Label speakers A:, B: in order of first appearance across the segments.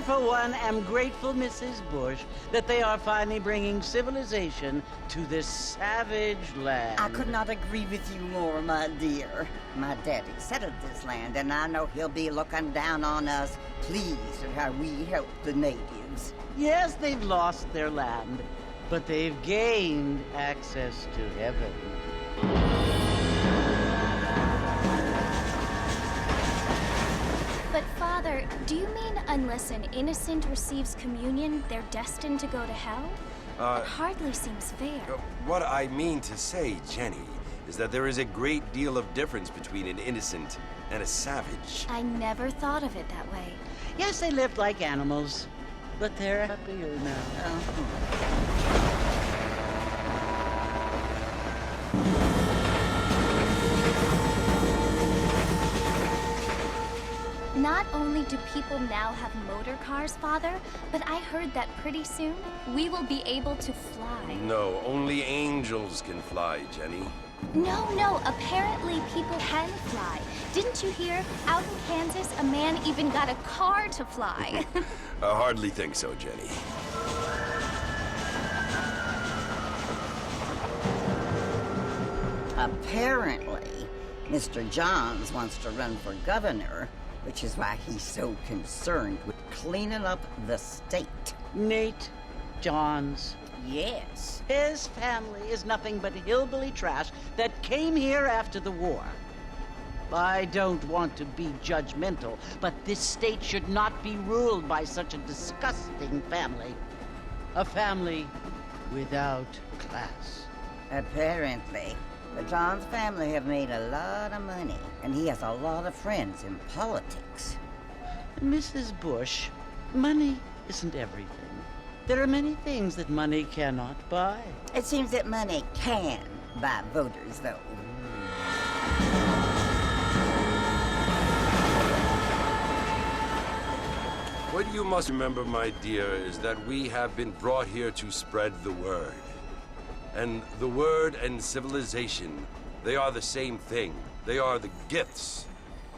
A: for one, am grateful, Mrs. Bush, that they are finally bringing civilization to this savage land.
B: I could not agree with you more, my dear. My daddy settled this land, and I know he'll be looking down on us, pleased at how we help the natives.
A: Yes, they've lost their land, but they've gained access to heaven.
C: But Father, do you mean unless an innocent receives communion, they're destined to go to hell? It hardly seems fair.
D: What I mean to say, Jenny, is that there is a great deal of difference between an innocent and a savage.
C: I never thought of it that way.
A: Yes, they lived like animals, but they're happier now.
C: Not only do people now have motor cars, Father, but I heard that pretty soon we will be able to fly.
D: No, only angels can fly, Jenny.
C: No, apparently people can fly. Didn't you hear? Out in Kansas, a man even got a car to fly.
D: I hardly think so, Jenny.
B: Apparently, Mr. Johns wants to run for governor, which is why he's so concerned with cleaning up the state.
A: Nate Johns.
B: Yes.
A: His family is nothing but hillbilly trash that came here after the war. I don't want to be judgmental, but this state should not be ruled by such a disgusting family. A family without class.
B: Apparently. The Johns family have made a lot of money, and he has a lot of friends in politics.
A: Mrs. Bush, money isn't everything. There are many things that money cannot buy.
B: It seems that money can buy voters, though.
D: What you must remember, my dear, is that we have been brought here to spread the word. And the word and civilization, they are the same thing. They are the gifts.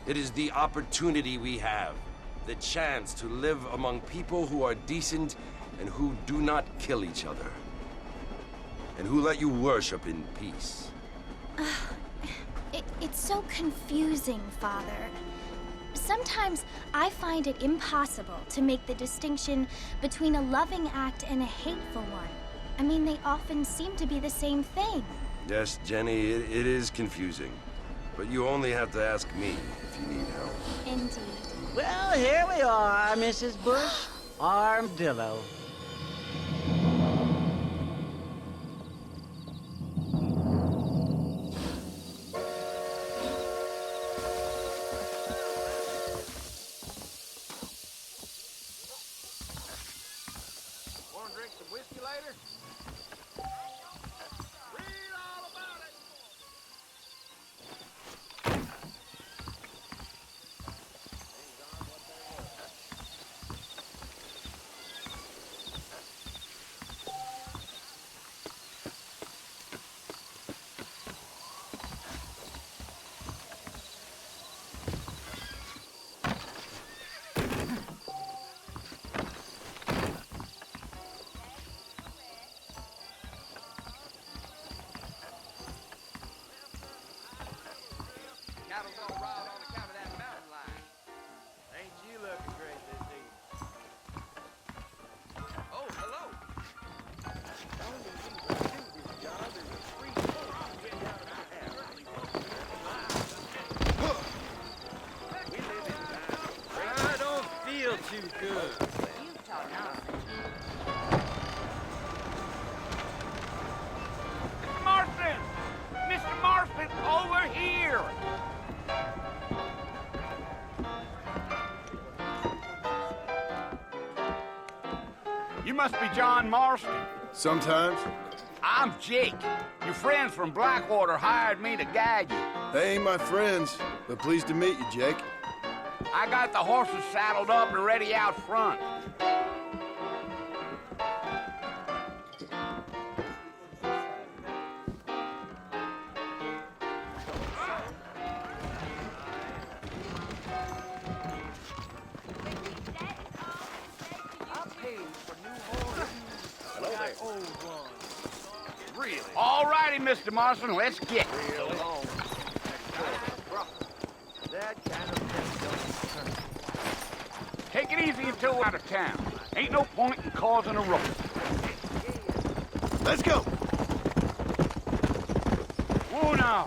D: It is the opportunity we have, the chance to live among people who are decent and who do not kill each other, and who let you worship in peace.
C: It's so confusing, Father. Sometimes I find it impossible to make the distinction between a loving act and a hateful one. I mean, they often seem to be the same thing.
D: Yes, Jenny, it is confusing. But you only have to ask me if you need help.
C: Indeed.
A: Well, here we are, Mrs. Bush. Armadillo.
E: Want to drink some whiskey later? Read all about it. Cattle's all riled on account of that mountain lion. Ain't you looking great this evening? Oh, hello. Only thing I do this job is a free food to get out of my house. We live in time. I don't feel too good.
B: You talk nonsense.
E: Mr. Marston! Mr. Marston, over here! You must be John Marston.
F: Sometimes.
E: I'm Jake. Your friends from Blackwater hired me to guide you.
F: They ain't my friends, but pleased to meet you, Jake.
E: I got the horses saddled up and ready out front. paid for new horses. Hello there. Old ones. Really?
G: All righty, Mr. Marston, let's get it.
E: Real long. That kind of thing don't turn.
G: Take it easy until we're out of town. Ain't no point in causing a ruckus.
F: Let's go.
G: Whoa now.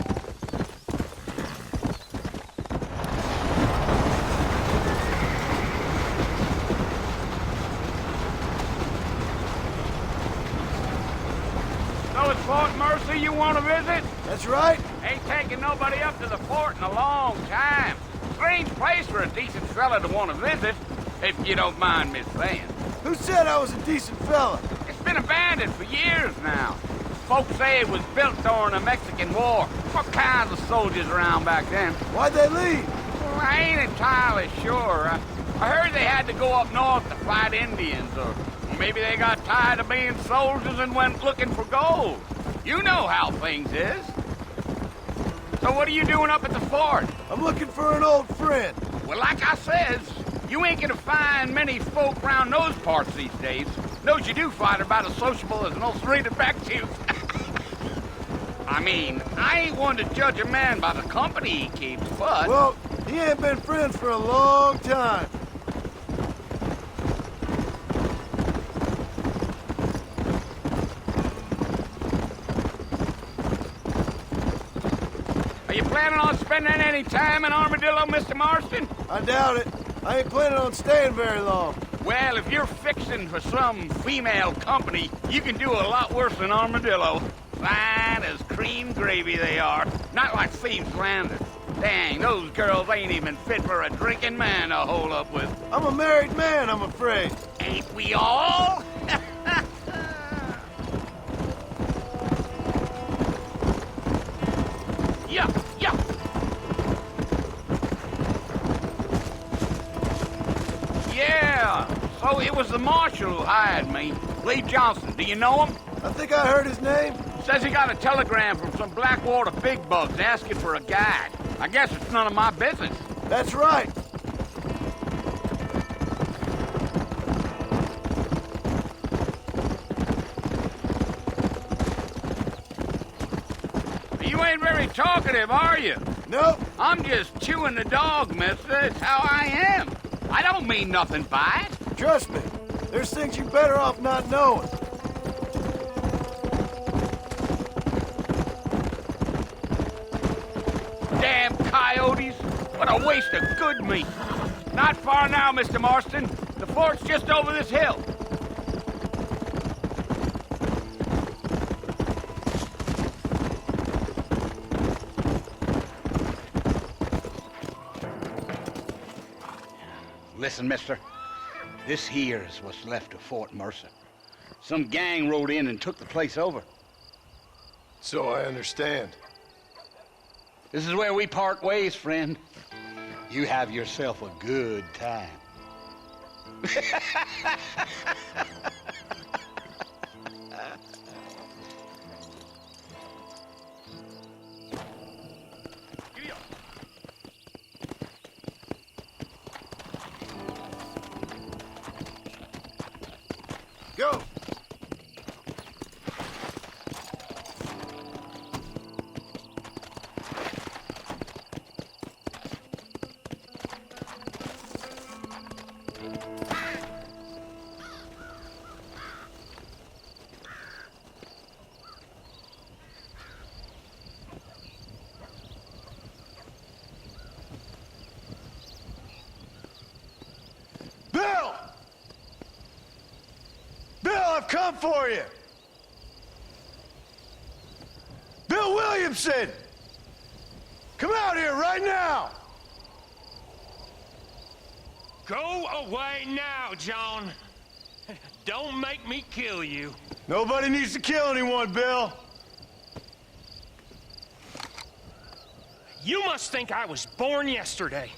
G: So it's Fort Mercy you want to visit?
F: That's right.
G: Ain't taking nobody up to the fort in a long time. Strange place for a decent fella to want to visit, if you don't mind me saying.
F: Who said I was a decent fella?
G: It's been abandoned for years now. Folks say it was built during the Mexican War. What kinds of soldiers around back then?
F: Why'd they leave?
G: Well, I ain't entirely sure. I heard they had to go up north to fight Indians, or maybe they got tired of being soldiers and went looking for gold. You know how things is. So what are you doing up at the fort?
F: I'm looking for an old friend.
G: Well, like I says, you ain't gonna find many folk around those parts these days. Those you do find are about as sociable as an ulcerated back tooth. I mean, I ain't one to judge a man by the company he keeps, but...
F: Well, he ain't been friends for a long time.
G: Are you planning on spending any time in Armadillo, Mr. Marston?
F: I doubt it. I ain't planning on staying very long.
G: Well, if you're fixing for some female company, you can do a lot worse than Armadillo. Fine as cream gravy they are. Not like Thieves Landing. Dang, those girls ain't even fit for a drinking man to hole up with.
F: I'm a married man, I'm afraid.
G: Ain't we all? Yeah, yeah. Yeah, so it was the marshal who hired me. Lee Johnson, do you know him?
F: I think I heard his name.
G: Says he got a telegram from some Blackwater big bugs asking for a guide. I guess it's none of my business.
F: That's right.
G: You ain't very talkative, are you?
F: Nope.
G: I'm just chewing the dog, mister. It's how I am. I don't mean nothing by it.
F: Trust me. There's things you're better off not knowing.
G: Damn coyotes. What a waste of good meat. Not far now, Mr. Marston. The fort's just over this hill. Listen, mister. This here is what's left of Fort Mercer. Some gang rode in and took the place over.
F: So I understand.
G: This is where we part ways, friend. You have yourself a good time.
F: Go. Bill! Bill, I've come for you! Bill Williamson! Come out here right now!
H: Go away now, John. Don't make me kill you.
F: Nobody needs to kill anyone, Bill.
H: You must think I was born yesterday.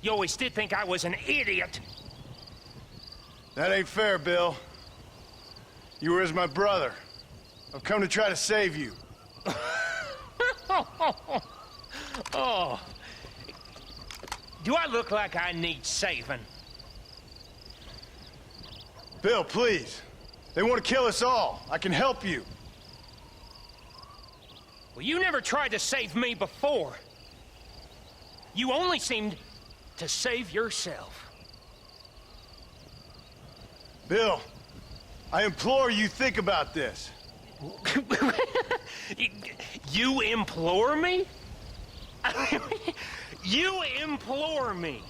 H: You always did think I was an idiot.
F: That ain't fair, Bill. You were as my brother. I've come to try to save you.
H: Oh. Do I look like I need saving?
F: Bill, please. They want to kill us all. I can help you.
H: Well, you never tried to save me before. You only seemed to save yourself.
F: Bill, I implore you think about this.
H: You implore me? You implore me.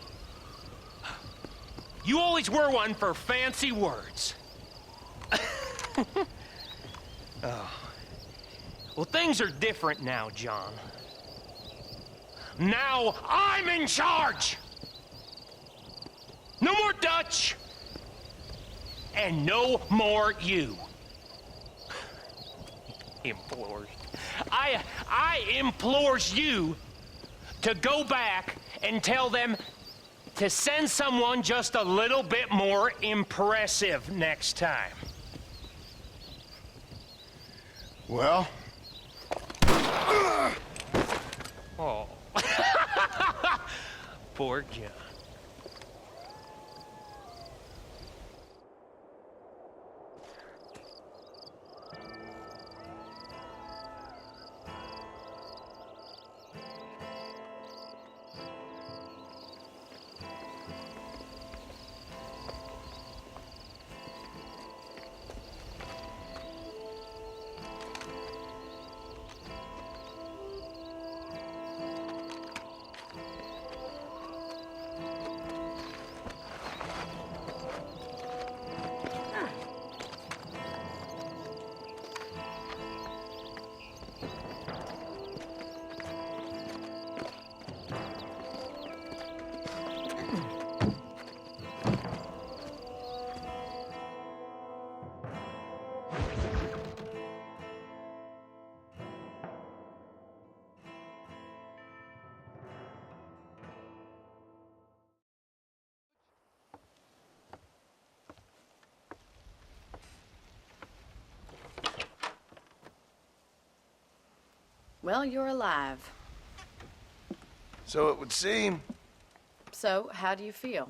H: You always were one for fancy words. Oh. Well, things are different now, John. Now I'm in charge! No more Dutch! And no more you. Implores. I implores you to go back and tell them to send someone just a little bit more impressive next time.
F: Well?
H: Oh. Poor John.
I: Well, you're alive.
F: So it would seem.
I: So, how do you feel?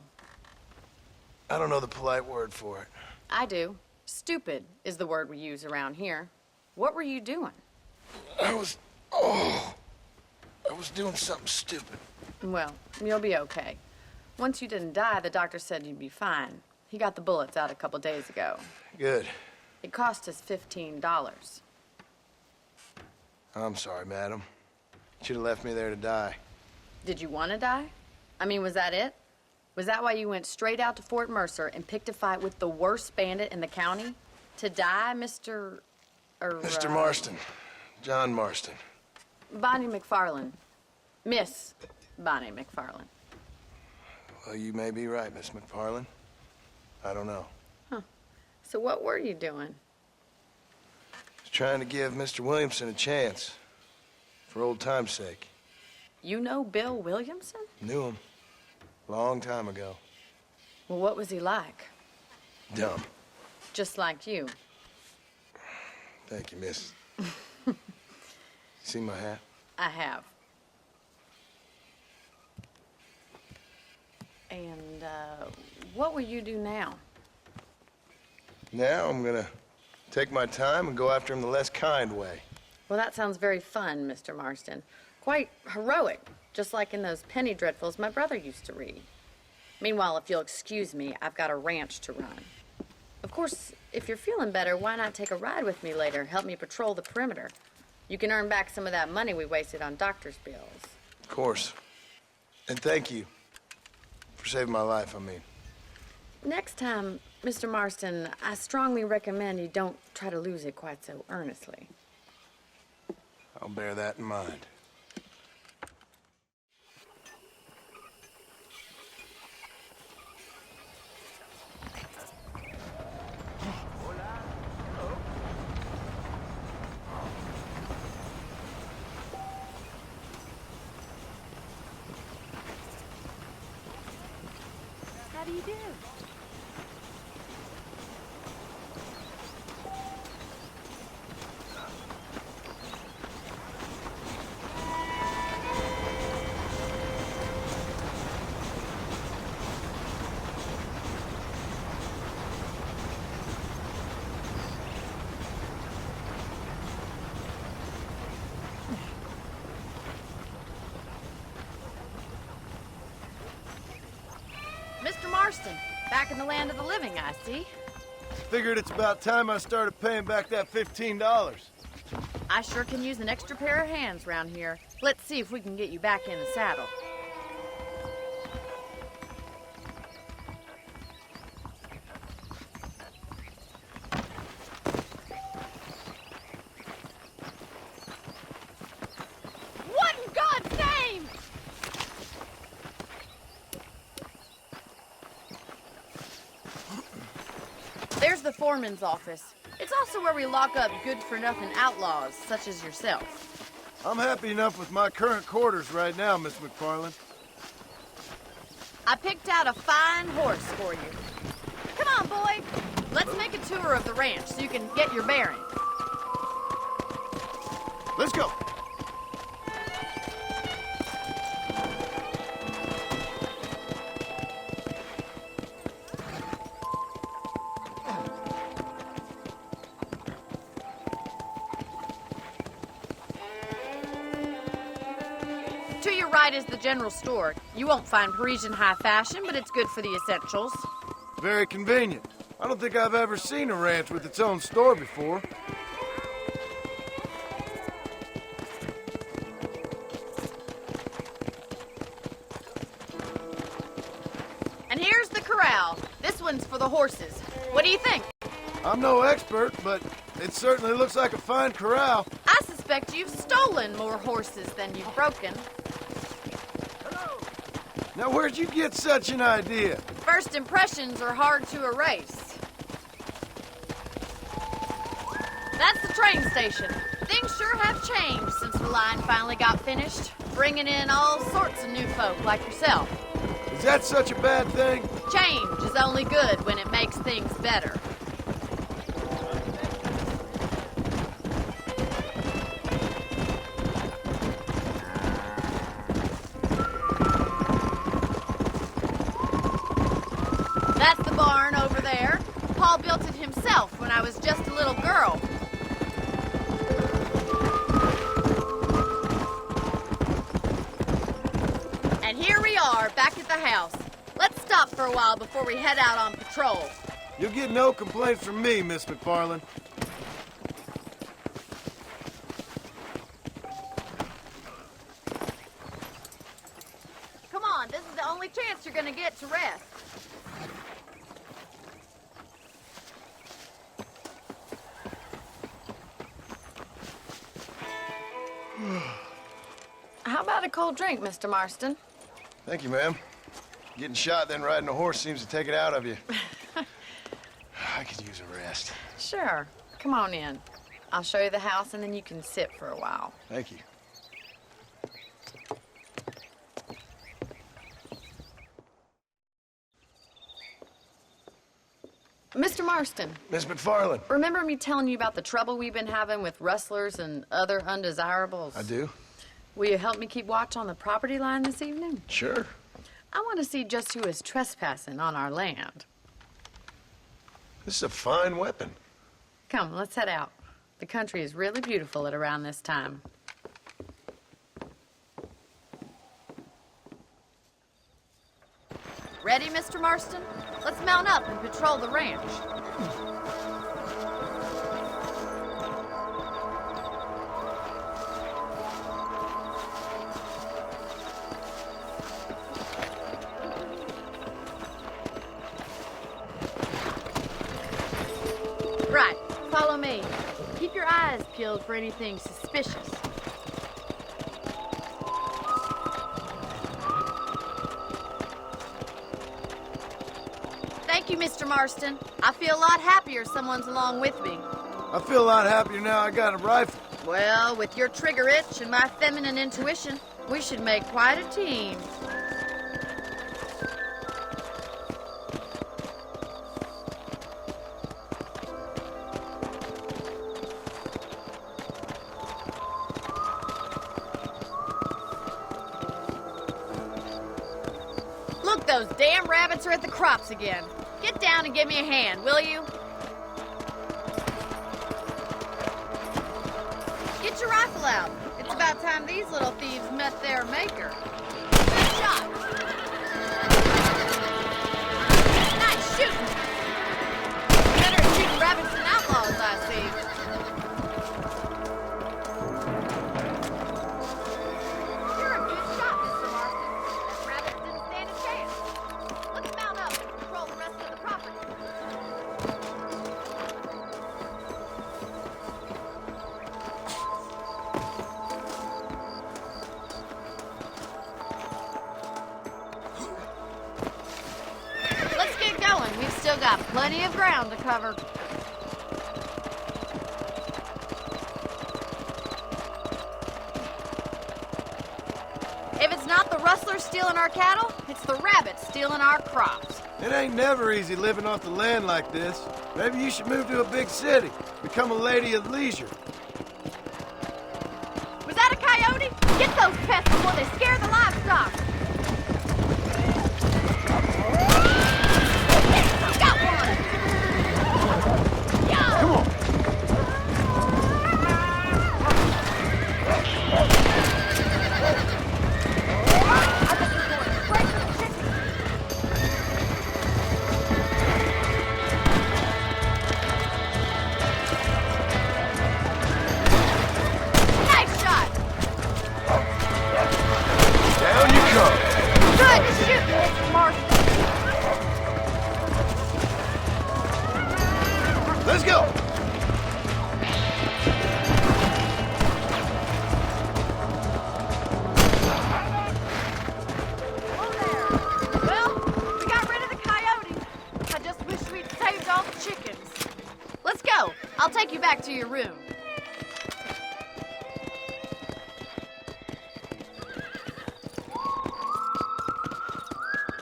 F: I don't know the polite word for it.
I: I do. Stupid is the word we use around here. What were you doing?
F: I was doing something stupid.
I: Well, you'll be okay. Once you didn't die, the doctor said you'd be fine. He got the bullets out a couple days ago.
F: Good.
I: It cost us $15.
F: I'm sorry, madam. Should have left me there to die.
I: Did you want to die? I mean, was that it? Was that why you went straight out to Fort Mercer and picked a fight with the worst bandit in the county? To die, Mr.
F: Mr. Marston. John Marston.
I: Bonnie McFarland. Miss Bonnie McFarland.
F: Well, you may be right, Miss McFarland. I don't know.
I: Huh. So what were you doing?
F: Trying to give Mr. Williamson a chance. For old time's sake.
I: You know Bill Williamson?
F: Knew him. Long time ago.
I: Well, what was he like?
F: Dumb.
I: Just like you.
F: Thank you, miss. See my hat?
I: I have. And, what will you do now?
F: Now I'm gonna take my time and go after him the less kind way.
I: Well, that sounds very fun, Mr. Marston. Quite heroic, just like in those penny dreadfuls my brother used to read. Meanwhile, if you'll excuse me, I've got a ranch to run. Of course, if you're feeling better, why not take a ride with me later? Help me patrol the perimeter. You can earn back some of that money we wasted on doctor's bills.
F: Of course. And thank you for saving my life, I mean.
I: Next time, Mr. Marston, I strongly recommend you don't try to lose it quite so earnestly.
F: I'll bear that in mind.
C: How do you do?
I: Marston. Back in the land of the living, I see.
F: Figured it's about time I started paying back that $15.
I: I sure can use an extra pair of hands round here. Let's see if we can get you back in the saddle. What in God's name? There's the foreman's office. It's also where we lock up good-for-nothing outlaws, such as yourself.
F: I'm happy enough with my current quarters right now, Miss McFarland.
I: I picked out a fine horse for you. Come on, boy. Let's make a tour of the ranch so you can get your bearings.
F: Let's go.
I: To your right is the general store. You won't find Parisian high fashion, but it's good for the essentials.
F: Very convenient. I don't think I've ever seen a ranch with its own store before.
I: And here's the corral. This one's for the horses. What do you think?
F: I'm no expert, but it certainly looks like a fine corral.
I: I suspect you've stolen more horses than you've broken.
F: Now, where'd you get such an idea?
I: First impressions are hard to erase. That's the train station. Things sure have changed since the line finally got finished, bringing in all sorts of new folk like yourself.
F: Is that such a bad thing?
I: Change is only good when it makes things better. That's the barn over there. Paul built it himself when I was just a little girl. And here we are, back at the house. Let's stop for a while before we head out on patrol.
F: You'll get no complaints from me, Miss McFarland.
I: Come on, this is the only chance you're gonna get to rest. How about a cold drink, Mr. Marston?
F: Thank you, ma'am. Getting shot, then riding a horse seems to take it out of you. I could use a rest.
I: Sure. Come on in. I'll show you the house, and then you can sit for a while.
F: Thank you.
I: Mr. Marston,
F: Miss McFarland.
I: remember me telling you about the trouble we've been having with rustlers and other undesirables?
F: I do.
I: Will you help me keep watch on the property line this evening?
F: Sure.
I: I want to see just who is trespassing on our land.
F: This is a fine weapon.
I: Come, let's head out. The country is really beautiful at around this time. Ready, Mr. Marston? Let's mount up and patrol the ranch. Right, follow me. Keep your eyes peeled for anything suspicious. Thank you, Mr. Marston. I feel a lot happier someone's along with me.
F: I feel a lot happier now I got a rifle.
I: Well, with your trigger itch and my feminine intuition, we should make quite a team. Look, those damn rabbits are at the crops again. Get down and give me a hand, will you? Get your rifle out. It's about time these little thieves met their maker. Good shot. Plenty of ground to cover. If it's not the rustlers stealing our cattle, it's the rabbits stealing our crops.
F: It ain't never easy living off the land like this. Maybe you should move to a big city, become a lady of leisure.
I: Was that a coyote? Get those pests before they scare the livestock. Got one! Yeah.
F: Come on.
I: Nice shot!
F: Down you come.
I: Good shooting, Mr. Marston.
F: Let's go.
I: Well, we got rid of the coyotes. I just wish we'd saved all the chickens. Let's go. I'll take you back to your room.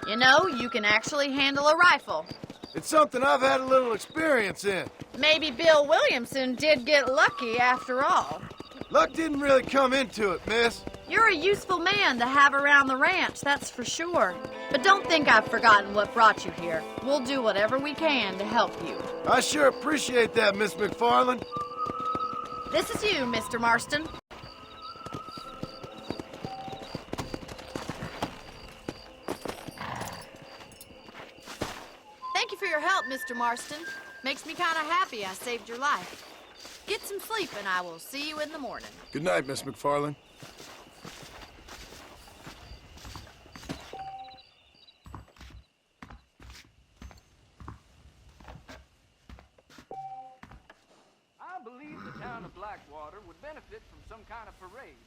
I: You know, you can actually handle a rifle.
F: It's something I've had a little experience in.
I: Maybe Bill Williamson did get lucky after all.
F: Luck didn't really come into it, miss.
I: You're a useful man to have around the ranch, that's for sure. But don't think I've forgotten what brought you here. We'll do whatever we can to help you.
F: I sure appreciate that, Miss McFarland.
I: This is you, Mr. Marston. Thank you for your help, Mr. Marston. Makes me kind of happy I saved your life. Get some sleep and I will see you in the morning.
F: Good night, Miss McFarland.
E: I believe the town of Blackwater would benefit from some kind of parade.